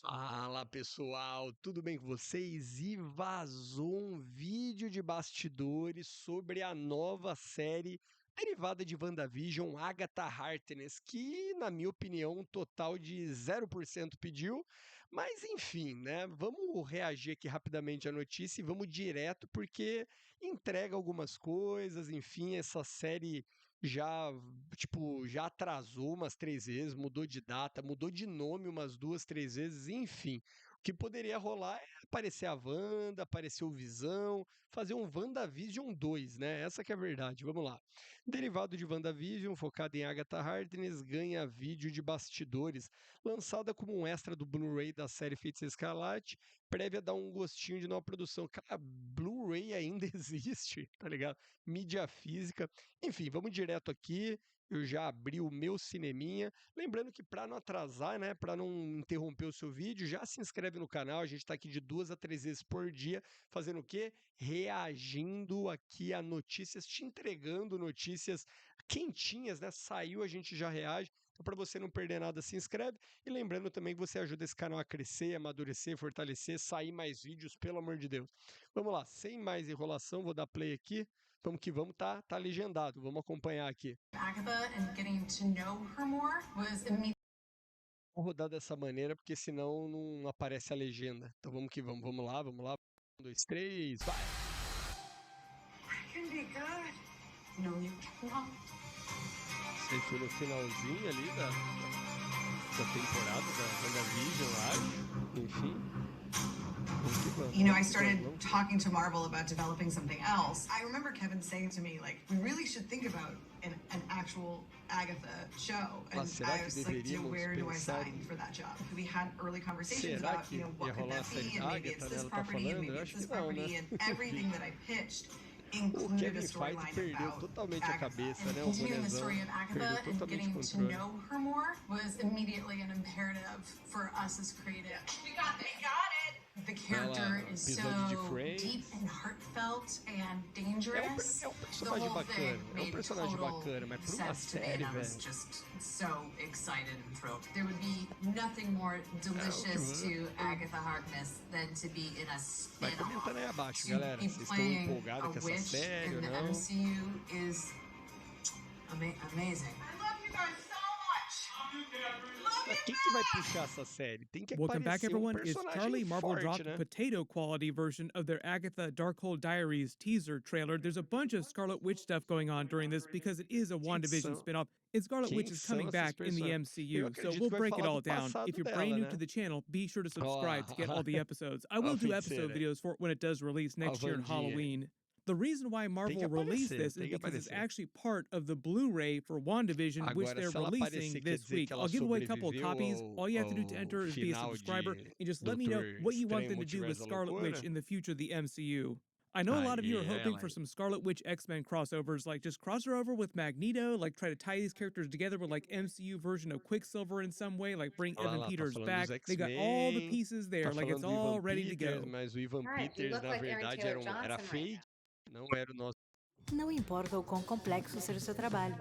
Fala pessoal, tudo bem com vocês? E vazou um vídeo de bastidores sobre a nova série derivada de WandaVision, Agatha Harkness, que, na minha opinião, um total de 0% pediu, mas enfim, né? Vamos reagir aqui rapidamente à notícia e vamos direto, porque entrega algumas coisas, enfim, essa série já, já atrasou umas 3 vezes, mudou de data, mudou de nome umas 2, 3 vezes, enfim. O que poderia rolar é aparecer a Wanda, aparecer o Visão, fazer um WandaVision 2, né? Essa que é a verdade. Vamos lá. Derivado de WandaVision, focado em Agatha Harkness, ganha vídeo de bastidores, lançada como um extra do blu-ray da série Feiticeira Escarlate, prévia a dar um gostinho de nova produção. Cara, blu-ray ainda existe, tá ligado? Mídia física. Enfim, vamos direto aqui. Eu já abri o meu cineminha. Lembrando que para não atrasar, né, para não interromper o seu vídeo, já se inscreve no canal. A gente está aqui de 2 a 3 vezes por dia, fazendo o quê? Reagindo aqui a notícias, te entregando notícias quentinhas, né? Saiu, a gente já reage. Então, para você não perder nada, se inscreve. E lembrando também que você ajuda esse canal a crescer, amadurecer, fortalecer, sair mais vídeos, pelo amor de Deus. Vamos lá, sem mais enrolação, vou dar play aqui. Vamos que vamos, tá legendado. Vamos acompanhar aqui. Agatha and getting to know her more was immediately. Vou rodar dessa maneira, porque senão não aparece a legenda. Então vamos que vamos. Vamos lá, vamos lá. 1, 2, 3, vai! I can be good. No, you cannot. Esse aí foi no finalzinho ali da temporada da WandaVision, acho. Enfim. Vamos que vamos. You know, I started talking to Marvel about developing something else. I remember Kevin saying to me, like, we really should think about an actual Agatha show. And I was like, where do I sign for that job? We had early conversations about, you know, what could that be, and maybe it's this property, and maybe it's this property, and everything that I pitched included a storyline about Agatha. And continuing the story of Agatha and getting to know her more was immediately an imperative for us as creative. We got it. The character is so deep and heartfelt and dangerous. É um personagem bacana, mas pra uma série, I was just so excited and thrilled. There would be nothing more delicious to Agatha Harkness than to be in a spin-off. Vai comentando aí abaixo, galera. Vocês estão empolgados com essa série ou não? The MCU is amazing. I love you guys so much. Quem que vai puxar essa série? Tem que Welcome back, everyone. It's Charlie. Marvel forte, dropped né? a potato quality version of their Agatha Darkhold Diaries teaser trailer. There's a bunch of Scarlet Witch stuff going on during this because it is a WandaVision spinoff. And Scarlet Witch is coming back in the MCU, so we'll break it all down. If you're brand new to the channel, be sure to subscribe to get all the episodes. I will do episode videos for it when it does release next year on Halloween. The reason why Marvel released this is because it's actually part of the Blu-ray for WandaVision, which they're releasing this week. I'll give away a couple of copies. All you have to do to enter is be a subscriber, and just let me know what you want them to do with Scarlet Witch in the future of the MCU. I know a lot of you are hoping for some Scarlet Witch X-Men crossovers, like just cross her over with Magneto, like try to tie these characters together with like MCU version of Quicksilver in some way, like bring Evan Peters back. They got all the pieces there, like it's all ready to go. Mas o Ivan Peters, na verdade, era fake. Não era o nosso. Não importa o quão complexo seja o seu trabalho.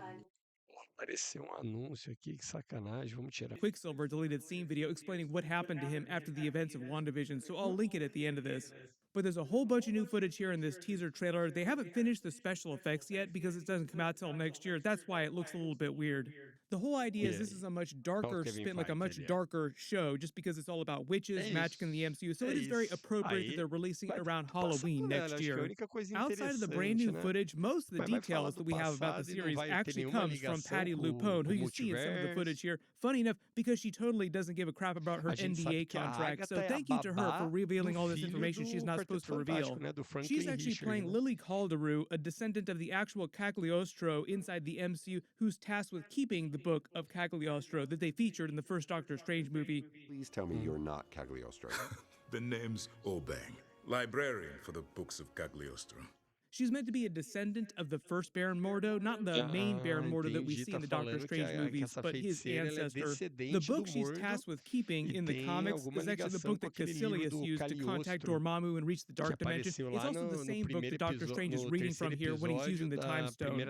Apareceu um anúncio aqui, que sacanagem, vamos tirar. Quicksilver deleted scene video explaining what happened to him after the events of WandaVision, so I'll link it at the end of this. But there's a whole bunch of new footage here in this teaser trailer. They haven't finished the special effects yet because it doesn't come out till next year. That's why it looks a little bit weird. The whole idea is this is a much darker spin, like a much darker show, just because it's all about witches, magic in the MCU. So it is very appropriate that they're releasing it around Halloween next year. Outside of the brand new footage, most of the details that we have about the series actually comes from Patty Lupone, who you see in some of the footage here. Funny enough, because she totally doesn't give a crap about her NDA contract. So thank you to her for revealing all this information she's not supposed to reveal. She's actually playing Lily Calderoo, a descendant of the actual Cagliostro inside the MCU, who's tasked with keeping the book of Cagliostro that they featured in the first Doctor Strange movie. Please tell me you're not Cagliostro. The name's Obang, librarian for the books of Cagliostro. She's meant to be a descendant of the first Baron Mordo, not the main Baron Mordo that we see in the Doctor Strange movies, but his ancestor. The book she's tasked with keeping in the comics is actually the book that Caecilius used to contact Dormammu and reach the Dark Dimension. It's also the same book that Doctor Strange is reading from here when he's using the Time Stone.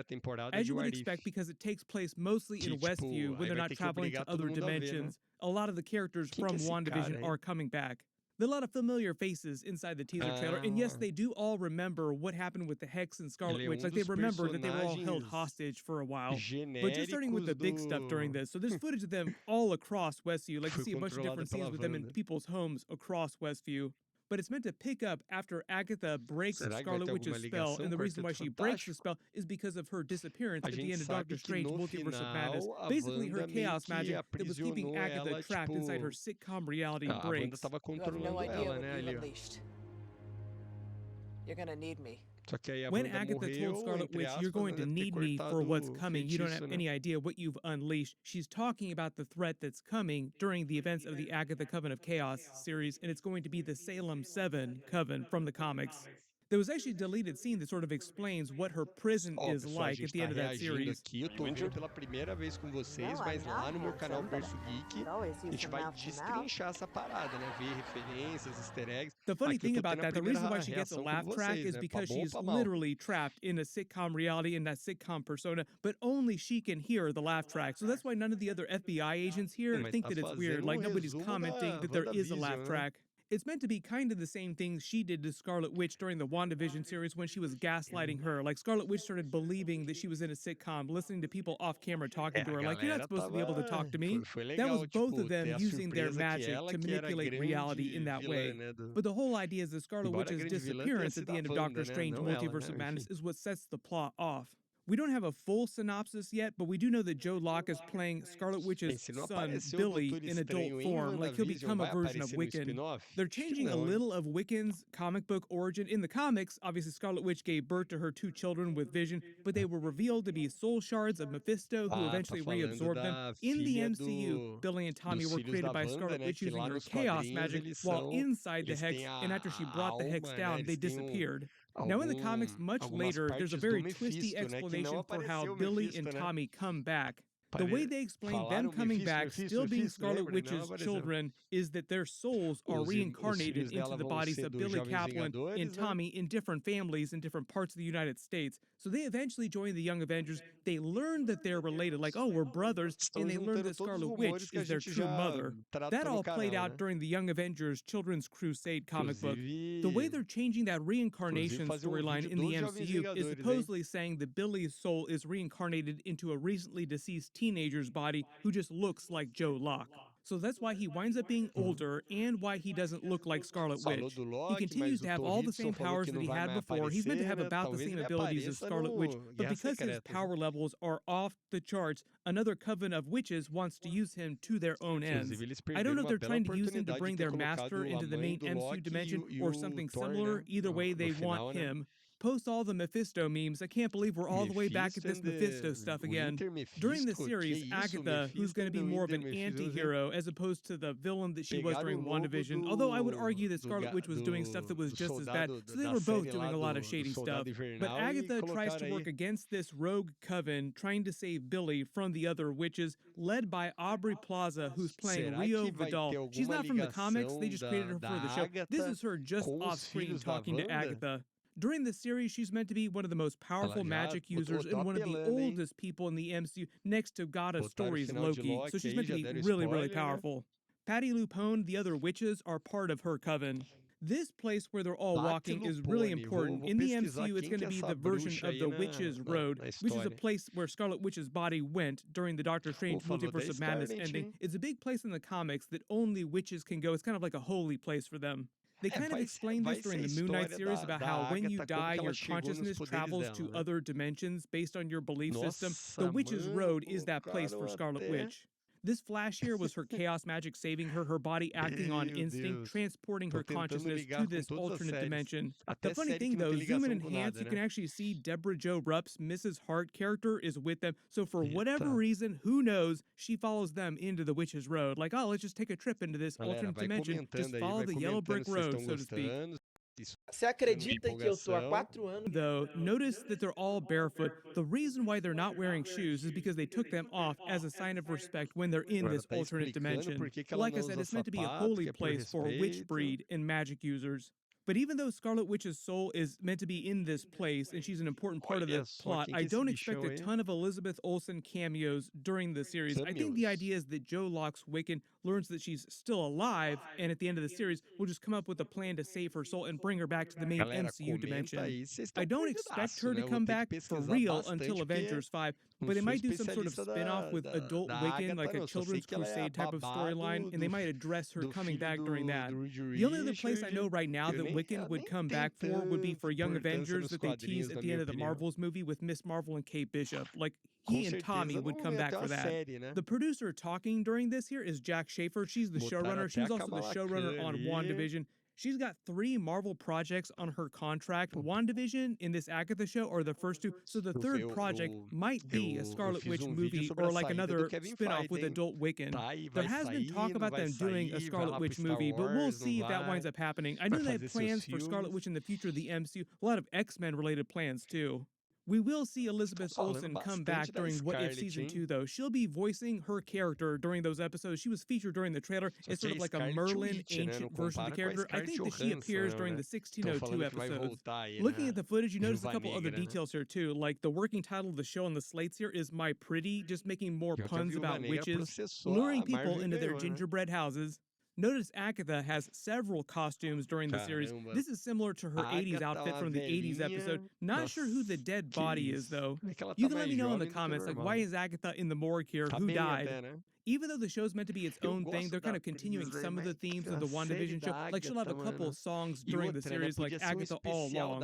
As you would expect, because it takes place mostly in Westview when they're not traveling to other dimensions, a lot of the characters from WandaVision are coming back. There are a lot of familiar faces inside the teaser trailer, and yes, they do all remember what happened with the Hex and Scarlet Witch. Like, they remember that they were all held hostage for a while. But just starting with the big stuff during this, so there's footage of them all across Westview. Like, you see a bunch of different scenes with them in people's homes across Westview. But it's meant to pick up after Agatha breaks Scarlet Witch's spell, and the reason why she breaks the spell is because of her disappearance at the end of Doctor Strange Multiverse of Madness. Basically, her chaos magic that was keeping Agatha trapped inside her sitcom reality breaks. You have no idea what you've unleashed. You're gonna need me. When Agatha told Scarlet Witch, "You're going to need me for what's coming, you don't have any idea what you've unleashed," she's talking about the threat that's coming during the events of the Agatha Coven of Chaos series, and it's going to be the Salem 7 Coven from the comics. There was actually a deleted scene that sort of explains what her prison is like at the end of that series. Aqui, eu tô vendo pela primeira vez com vocês, mas lá no meu canal Berço Geek, a gente vai destrinchar essa parada, né? Ver referências, easter eggs. The funny thing about that, the reason why she gets a laugh track is because she's literally trapped in a sitcom reality, in that sitcom persona, but only she can hear the laugh track. So that's why none of the other FBI agents here think that it's weird. Like, nobody's commenting that there is a laugh track. It's meant to be kind of the same things she did to Scarlet Witch during the WandaVision series when she was gaslighting her. Like, Scarlet Witch started believing that she was in a sitcom, listening to people off camera talking to her, like, "You're not supposed to be able to talk to me." That was both of them using their magic to manipulate reality in that way. But the whole idea is that Scarlet Witch's disappearance at the end of Doctor Strange Multiverse of Madness is what sets the plot off. We don't have a full synopsis yet, but we do know that Joe Locke is playing Scarlet Witch's son, Billy, in adult form. Like, he'll become a version of Wiccan. They're changing a little of Wiccan's comic book origin. In the comics, obviously Scarlet Witch gave birth to her 2 children with Vision, but they were revealed to be soul shards of Mephisto, who eventually reabsorbed them. In the MCU, Billy and Tommy were created by Scarlet Witch using her chaos magic while inside the Hex, and after she brought the Hex down, they disappeared. Now, in the comics, much later, there's a very twisty explanation for how Billy and Tommy come back. The way they explain them coming back, still being Scarlet Witch's children, is that their souls are reincarnated into the bodies of Billy Kaplan and Tommy in different families in different parts of the United States. So they eventually join the Young Avengers. They learn that they're related, like, oh, we're brothers, and they learn that Scarlet Witch is their true mother. That all played out during the Young Avengers Children's Crusade comic book. The way they're changing that reincarnation storyline in the MCU is supposedly saying that Billy's soul is reincarnated into a recently deceased teenager's body who just looks like Joe Locke. So that's why he winds up being older and why he doesn't look like Scarlet Witch. He continues to have all the same powers that he had before. He's meant to have about the same abilities as Scarlet Witch, but because his power levels are off the charts, another coven of witches wants to use him to their own ends. I don't know if they're trying to use him to bring their master into the main MCU dimension or something similar. Either way, they want him. Post all the Mephisto memes. I can't believe we're all the way back at this Mephisto stuff again. During the series, Agatha, who's going to be more of an anti-hero as opposed to the villain that she was during WandaVision, although I would argue that Scarlet Witch was doing stuff that was just as bad, so they were both doing a lot of shady stuff. But Agatha tries to work against this rogue coven, trying to save Billy from the other witches, led by Aubrey Plaza, who's playing Rio Vidal. She's not from the comics, they just created her for the show. This is her just off-screen talking to Agatha. During the series, she's meant to be one of the most powerful magic users and one of the oldest people in the MCU, next to God of Stories, Loki. So she's meant to be really, really powerful. Patty Lupone, the other witches, are part of her coven. This place where they're all walking is really important. In the MCU, it's going to be the version of the Witch's Road, which is a place where Scarlet Witch's body went during the Doctor Strange Multiverse of Madness ending. It's a big place in the comics that only witches can go. It's kind of like a holy place for them. They kind of explained this during the Moon Knight series about how when you die, your consciousness travels to other dimensions based on your belief system. The Witch's Road is that place for Scarlet Witch. This flash here was her chaos magic saving her, her body acting on instinct, transporting her consciousness to this alternate dimension. The funny thing though, zoom in and enhance, you can actually see Deborah Jo Rupp's Mrs. Hart character is with them. So for whatever reason, who knows, she follows them into the Witch's Road. Like, oh, let's just take a trip into this alternate dimension. Just follow the yellow brick road, so to speak. Você acredita que eu tô há 4 anos... Though, notice that they're all barefoot. The reason why they're not wearing shoes is because they took them off as a sign of respect when they're in this alternate dimension. Like I said, it's meant to be a holy place for witch breed and magic users. But even though Scarlet Witch's soul is meant to be in this place, and she's an important part of the plot, I don't expect a ton of Elizabeth Olsen cameos during the series. I think the idea is that Joe Locke's Wiccan learns that she's still alive, and at the end of the series, will just come up with a plan to save her soul and bring her back to the main MCU dimension. I don't expect her to come back for real until Avengers 5, but they might do some sort of spin-off with adult Wiccan, like a Children's Crusade type of storyline, and they might address her coming back during that. The only other place I know right now that Wiccan would come back for would be for Young Avengers that they teased at the end of the Marvels movie with Miss Marvel and Kate Bishop. Like, he and Tommy would come back for that. The producer talking during this here is Jack Schaefer. She's the showrunner. She was also the showrunner on WandaVision. She's got 3 Marvel projects on her contract. WandaVision and this Agatha show are the first 2, so the third project might be a Scarlet Witch movie or like another spin-off with adult Wiccan. There has been talk about them doing a Scarlet Witch movie, but we'll see if that winds up happening. I know they have plans for Scarlet Witch in the future of the MCU, a lot of X-Men related plans too. We will see Elizabeth Olsen come back during What If Season 2, though. She'll be voicing her character during those episodes. She was featured during the trailer. It's sort of like a Merlin ancient version of the character. I think that she appears during the 1602 episodes. Looking at the footage, you notice a couple other details here, too. Like the working title of the show on the slates here is My Pretty, just making more puns about witches, luring people into their gingerbread houses. Notice Agatha has several costumes during the series. This is similar to her 80s outfit from the 80s episode. Not sure who the dead body is, though. You can let me know in the comments, like, why is Agatha in the morgue here? Who died? Even though the show's meant to be its own thing, they're kind of continuing some of the themes of the WandaVision show. Like, she'll have a couple of songs during the series, like Agatha All Along.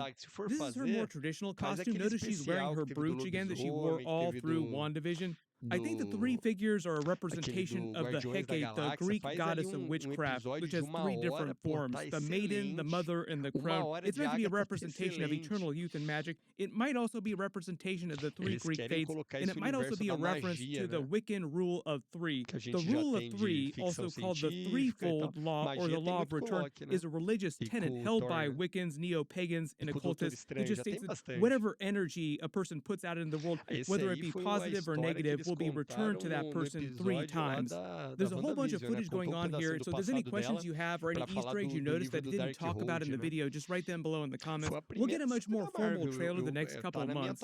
This is her more traditional costume. Notice she's wearing her brooch again that she wore all through WandaVision. I think the 3 figures are a representation of the Hecate, the Greek goddess of witchcraft, which has 3 different forms, the maiden, the mother, and the crone. It's meant to be a representation of eternal youth and magic. It might also be a representation of the 3 Greek fates, and it might also be a reference to the Wiccan rule of 3. The rule of 3, also called the threefold law or the law of return, is a religious tenet held by Wiccans, neo-pagans, and occultists. It just states that whatever energy a person puts out in the world, whether it be positive or negative, will be returned to that person 3 times. There's a whole bunch of footage going on here, so if there's any questions you have or any Easter eggs you noticed that I didn't talk about in the video, just write them below in the comments. We'll get a much more formal trailer the next couple of months.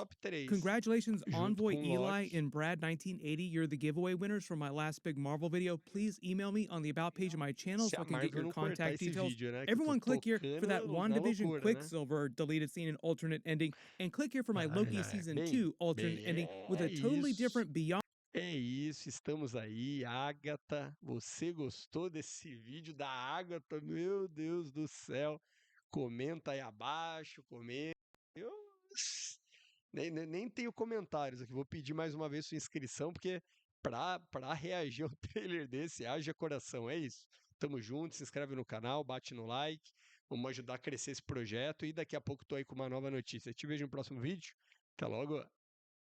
Congratulations, Envoy Eli and Brad1980. You're the giveaway winners from my last big Marvel video. Please email me on the About page of my channel so I can get your contact details. Everyone click here for that WandaVision Quicksilver deleted scene and alternate ending, and click here for my Loki Season 2 alternate ending with a totally different Beyond. É isso, estamos aí, Agatha. Você gostou desse vídeo da Agatha? Meu Deus do céu. Comenta aí abaixo, comenta. Eu nem tenho comentários aqui. Vou pedir mais uma vez sua inscrição, porque pra reagir ao trailer desse, haja coração. É isso. Tamo junto, se inscreve no canal, bate no like. Vamos ajudar a crescer esse projeto. E daqui a pouco tô aí com uma nova notícia. Te vejo no próximo vídeo. Até logo.